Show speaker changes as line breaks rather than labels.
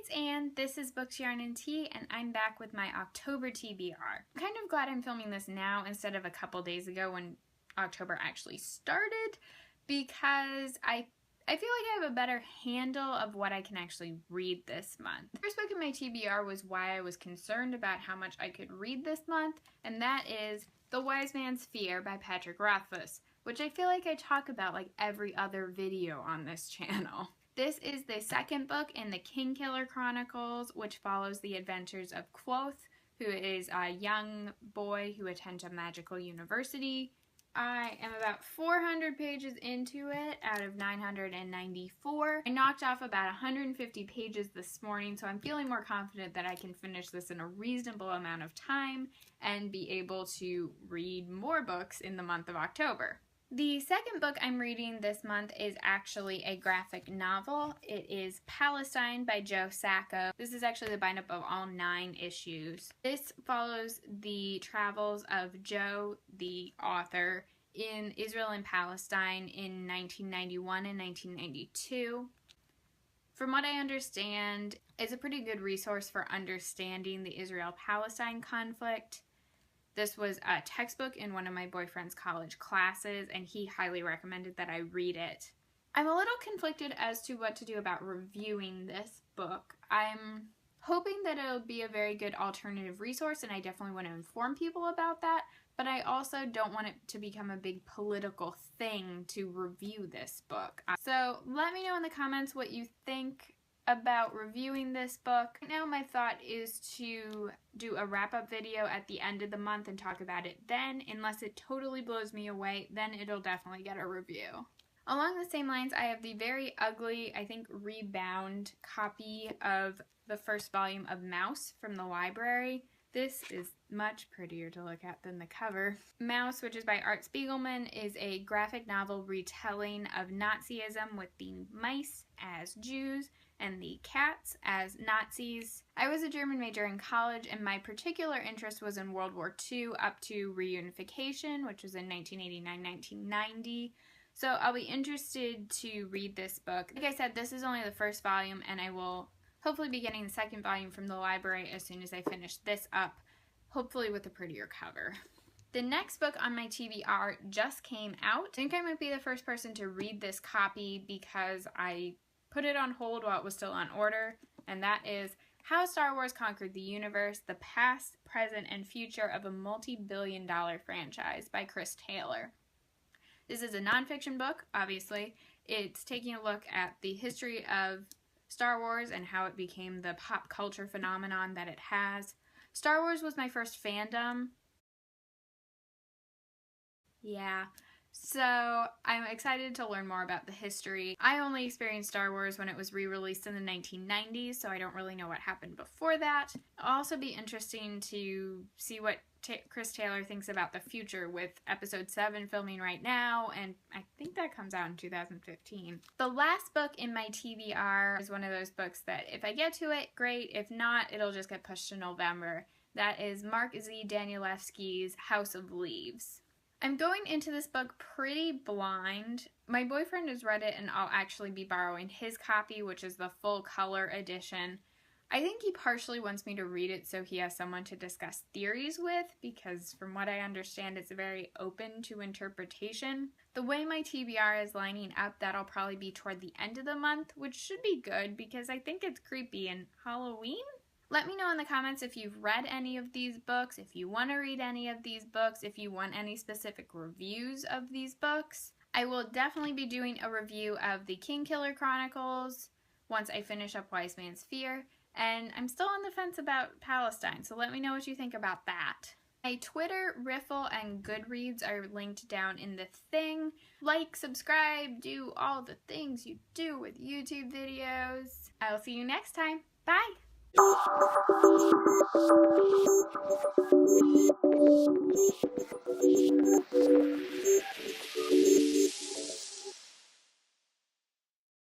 it's Anne, this is Books, Yarn, and Tea, and I'm back with my October TBR. I'm kind of glad I'm filming this now instead of a couple days ago when October actually started, because I feel like I have a better handle of what I can actually read this month. The first book in my TBR was why I was concerned about how much I could read this month, and that is The Wise Man's Fear by Patrick Rothfuss, which I feel like I talk about like every other video on this channel. This is the second book in the Kingkiller Chronicles, which follows the adventures of Quoth, who is a young boy who attends a magical university. I am about 400 pages into it out of 994. I knocked off about 150 pages this morning, so I'm feeling more confident that I can finish this in a reasonable amount of time and be able to read more books in the month of October. The second book I'm reading this month is actually a graphic novel. It is Palestine by Joe Sacco. This is actually the bind-up of all 9 issues. This follows the travels of Joe, the author, in Israel and Palestine in 1991 and 1992. From what I understand, it's a pretty good resource for understanding the Israel-Palestine conflict. This was a textbook in one of my boyfriend's college classes, and he highly recommended that I read it. I'm a little conflicted as to what to do about reviewing this book. I'm hoping that it'll be a very good alternative resource, and I definitely want to inform people about that, but I also don't want it to become a big political thing to review this book. So let me know in the comments what you think about reviewing this book. Right now my thought is to do a wrap-up video at the end of the month and talk about it then. Unless it totally blows me away, then it'll definitely get a review. Along the same lines, I have the very ugly, I think, rebound copy of the first volume of Mouse from the library. This is much prettier to look at than the cover. Mouse, which is by Spiegelman, is a graphic novel retelling of Nazism with the mice as Jews and the cats as Nazis. I was a German major in college, and my particular interest was in World War II up to reunification, which was in 1989-1990. So I'll be interested to read this book. Like I said, this is only the first volume, and I will hopefully be getting the second volume from the library as soon as I finish this up, hopefully with a prettier cover. The next book on my TBR just came out. I think I might be the first person to read this copy because I put it on hold while it was still on order, and that is How Star Wars Conquered the Universe, the Past, Present, and Future of a Multi-Billion-Dollar Franchise by Chris Taylor. This is a nonfiction book, obviously. It's taking a look at the history of Star Wars and how it became the pop culture phenomenon that it has. Star Wars was my first fandom. Yeah. So I'm excited to learn more about the history. I only experienced Star Wars when it was re-released in the 1990s, so I don't really know what happened before that. It'll also be interesting to see what Chris Taylor thinks about the future with Episode 7 filming right now, and I think that comes out in 2015. The last book in my TBR is one of those books that if I get to it, great. If not, it'll just get pushed to November. That is Mark Z. Danielewski's House of Leaves. I'm going into this book pretty blind. My boyfriend has read it, and I'll actually be borrowing his copy, which is the full color edition. I think he partially wants me to read it so he has someone to discuss theories with, because from what I understand, it's very open to interpretation. The way my TBR is lining up, that'll probably be toward the end of the month, which should be good because I think it's creepy and Halloween? Let me know in the comments if you've read any of these books, if you want to read any of these books, if you want any specific reviews of these books. I will definitely be doing a review of the Kingkiller Chronicles once I finish up Wise Man's Fear, and I'm still on the fence about Palestine, so let me know what you think about that. My Twitter, Riffle, and Goodreads are linked down in the thing. Like, subscribe, do all the things you do with YouTube videos. I'll see you next time. Bye!